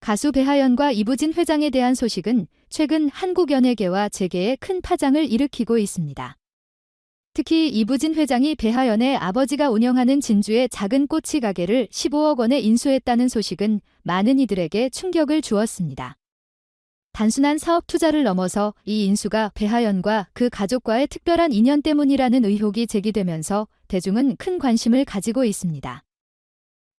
가수 배하연과 이부진 회장에 대한 소식은 최근 한국 연예계와 재계에 큰 파장을 일으키고 있습니다. 특히 이부진 회장이 배하연의 아버지가 운영하는 진주의 작은 꼬치 가게를 15억 원에 인수했다는 소식은 많은 이들에게 충격을 주었습니다. 단순한 사업 투자를 넘어서 이 인수가 배하연과 그 가족과의 특별한 인연 때문이라는 의혹이 제기되면서 대중은 큰 관심을 가지고 있습니다.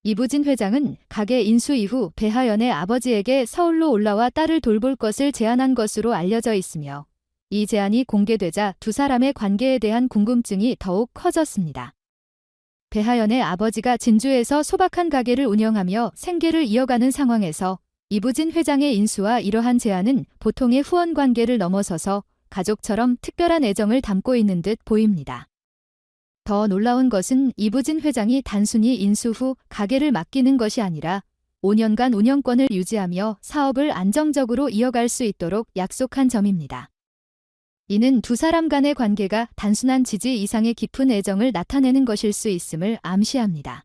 이부진 회장은 가게 인수 이후 배하연의 아버지에게 서울로 올라와 딸을 돌볼 것을 제안한 것으로 알려져 있으며 이 제안이 공개되자 두 사람의 관계에 대한 궁금증이 더욱 커졌습니다. 배하연의 아버지가 진주에서 소박한 가게를 운영하며 생계를 이어가는 상황에서 이부진 회장의 인수와 이러한 제안은 보통의 후원 관계를 넘어서서 가족처럼 특별한 애정을 담고 있는 듯 보입니다. 더 놀라운 것은 이부진 회장이 단순히 인수 후 가게를 맡기는 것이 아니라 5년간 운영권을 유지하며 사업을 안정적으로 이어갈 수 있도록 약속한 점입니다. 이는 두 사람 간의 관계가 단순한 지지 이상의 깊은 애정을 나타내는 것일 수 있음을 암시합니다.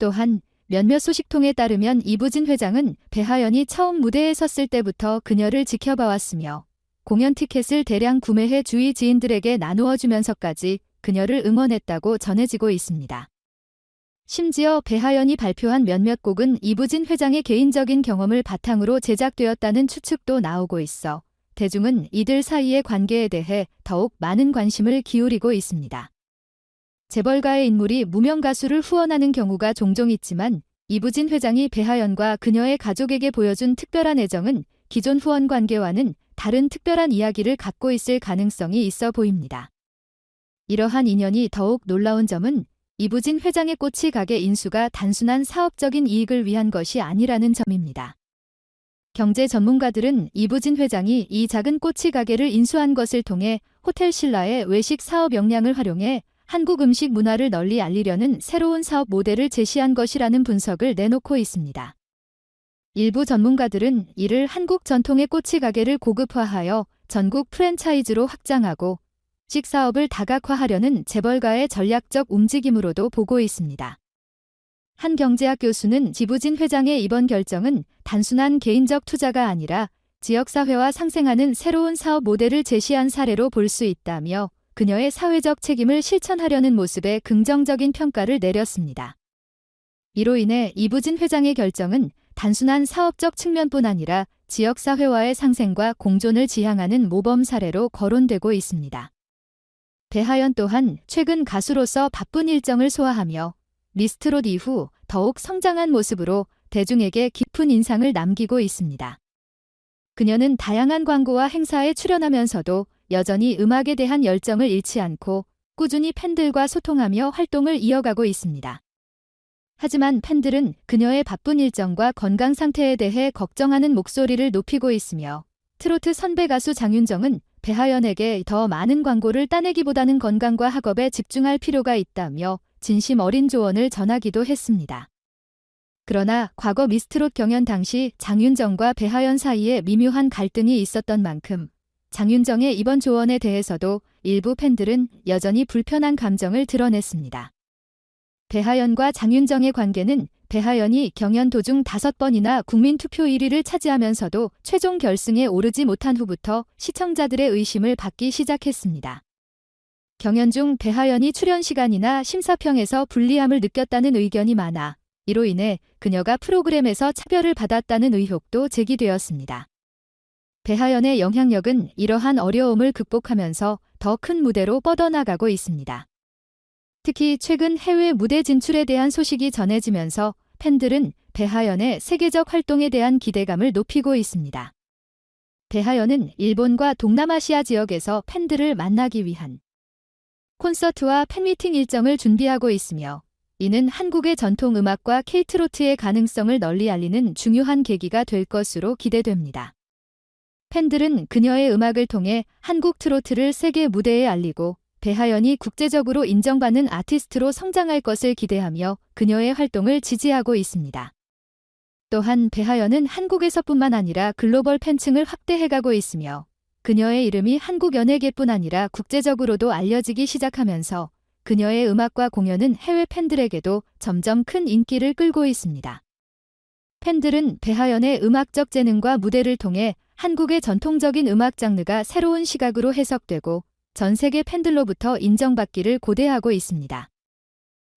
또한 몇몇 소식통에 따르면 이부진 회장은 배하연이 처음 무대에 섰을 때부터 그녀를 지켜봐왔으며 공연 티켓을 대량 구매해 주위 지인들에게 나누어 주면서까지 그녀를 응원했다고 전해지고 있습니다. 심지어 배하연이 발표한 몇몇 곡은 이부진 회장의 개인적인 경험을 바탕으로 제작되었다는 추측도 나오고 있어 대중은 이들 사이의 관계에 대해 더욱 많은 관심을 기울이고 있습니다. 재벌가의 인물이 무명 가수를 후원하는 경우가 종종 있지만 이부진 회장이 배하연과 그녀의 가족에게 보여준 특별한 애정은 기존 후원 관계와는 다른 특별한 이야기를 갖고 있을 가능성이 있어 보입니다. 이러한 인연이 더욱 놀라운 점은 이부진 회장의 꼬치 가게 인수가 단순한 사업적인 이익을 위한 것이 아니라는 점입니다. 경제 전문가들은 이부진 회장이 이 작은 꼬치 가게를 인수한 것을 통해 호텔 신라의 외식 사업 역량을 활용해 한국 음식 문화를 널리 알리려는 새로운 사업 모델을 제시한 것이라는 분석을 내놓고 있습니다. 일부 전문가들은 이를 한국 전통의 꼬치 가게를 고급화하여 전국 프랜차이즈로 확장하고 식사업을 다각화하려는 재벌가의 전략적 움직임으로도 보고 있습니다. 한 경제학 교수는 이부진 회장의 이번 결정은 단순한 개인적 투자가 아니라 지역사회와 상생하는 새로운 사업 모델을 제시한 사례로 볼 수 있다며 그녀의 사회적 책임을 실천하려는 모습에 긍정적인 평가를 내렸습니다. 이로 인해 이부진 회장의 결정은 단순한 사업적 측면뿐 아니라 지역사회와의 상생과 공존을 지향하는 모범 사례로 거론되고 있습니다. 배하연 또한 최근 가수로서 바쁜 일정을 소화하며 미스트롯 이후 더욱 성장한 모습으로 대중에게 깊은 인상을 남기고 있습니다. 그녀는 다양한 광고와 행사에 출연하면서도 여전히 음악에 대한 열정을 잃지 않고 꾸준히 팬들과 소통하며 활동을 이어가고 있습니다. 하지만 팬들은 그녀의 바쁜 일정과 건강 상태에 대해 걱정하는 목소리를 높이고 있으며 트로트 선배 가수 장윤정은 배하연에게 더 많은 광고를 따내기보다는 건강과 학업에 집중할 필요가 있다며 진심 어린 조언을 전하기도 했습니다. 그러나 과거 미스트롯 경연 당시 장윤정과 배하연 사이에 미묘한 갈등이 있었던 만큼 장윤정의 이번 조언에 대해서도 일부 팬들은 여전히 불편한 감정을 드러냈습니다. 배하연과 장윤정의 관계는 배하연이 경연 도중 5번이나 국민투표 1위를 차지하면서도 최종 결승에 오르지 못한 후부터 시청자들의 의심을 받기 시작했습니다. 경연 중 배하연이 출연 시간이나 심사평에서 불리함을 느꼈다는 의견이 많아 이로 인해 그녀가 프로그램에서 차별을 받았다는 의혹도 제기되었습니다. 배하연의 영향력은 이러한 어려움을 극복하면서 더 큰 무대로 뻗어나가고 있습니다. 특히 최근 해외 무대 진출에 대한 소식이 전해지면서 팬들은 배하연의 세계적 활동에 대한 기대감을 높이고 있습니다. 배하연은 일본과 동남아시아 지역에서 팬들을 만나기 위한 콘서트와 팬미팅 일정을 준비하고 있으며 이는 한국의 전통 음악과 K-트로트의 가능성을 널리 알리는 중요한 계기가 될 것으로 기대됩니다. 팬들은 그녀의 음악을 통해 한국 트로트를 세계 무대에 알리고 배하연이 국제적으로 인정받는 아티스트로 성장할 것을 기대하며 그녀의 활동을 지지하고 있습니다. 또한 배하연은 한국에서뿐만 아니라 글로벌 팬층을 확대해가고 있으며 그녀의 이름이 한국 연예계뿐 아니라 국제적으로도 알려지기 시작하면서 그녀의 음악과 공연은 해외 팬들에게도 점점 큰 인기를 끌고 있습니다. 팬들은 배하연의 음악적 재능과 무대를 통해 한국의 전통적인 음악 장르가 새로운 시각으로 해석되고 전 세계 팬들로부터 인정받기를 고대하고 있습니다.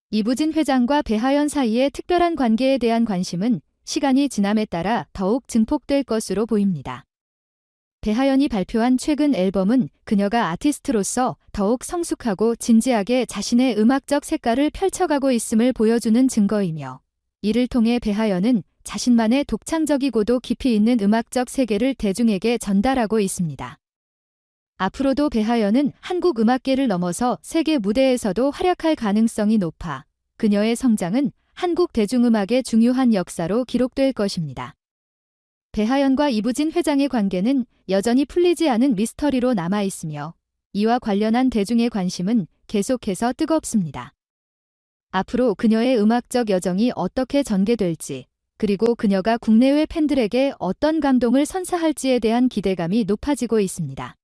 이부진 회장과 배하연 사이의 특별한 관계에 대한 관심은 시간이 지남에 따라 더욱 증폭될 것으로 보입니다. 배하연이 발표한 최근 앨범은 그녀가 아티스트로서 더욱 성숙하고 진지하게 자신의 음악적 색깔을 펼쳐가고 있음을 보여주는 증거이며, 이를 통해 배하연은 자신만의 독창적이고도 깊이 있는 음악적 세계를 대중에게 전달하고 있습니다. 앞으로도 배하연은 한국 음악계를 넘어서 세계 무대에서도 활약할 가능성이 높아 그녀의 성장은 한국 대중음악의 중요한 역사로 기록될 것입니다. 배하연과 이부진 회장의 관계는 여전히 풀리지 않은 미스터리로 남아있으며, 이와 관련한 대중의 관심은 계속해서 뜨겁습니다. 앞으로 그녀의 음악적 여정이 어떻게 전개될지, 그리고 그녀가 국내외 팬들에게 어떤 감동을 선사할지에 대한 기대감이 높아지고 있습니다.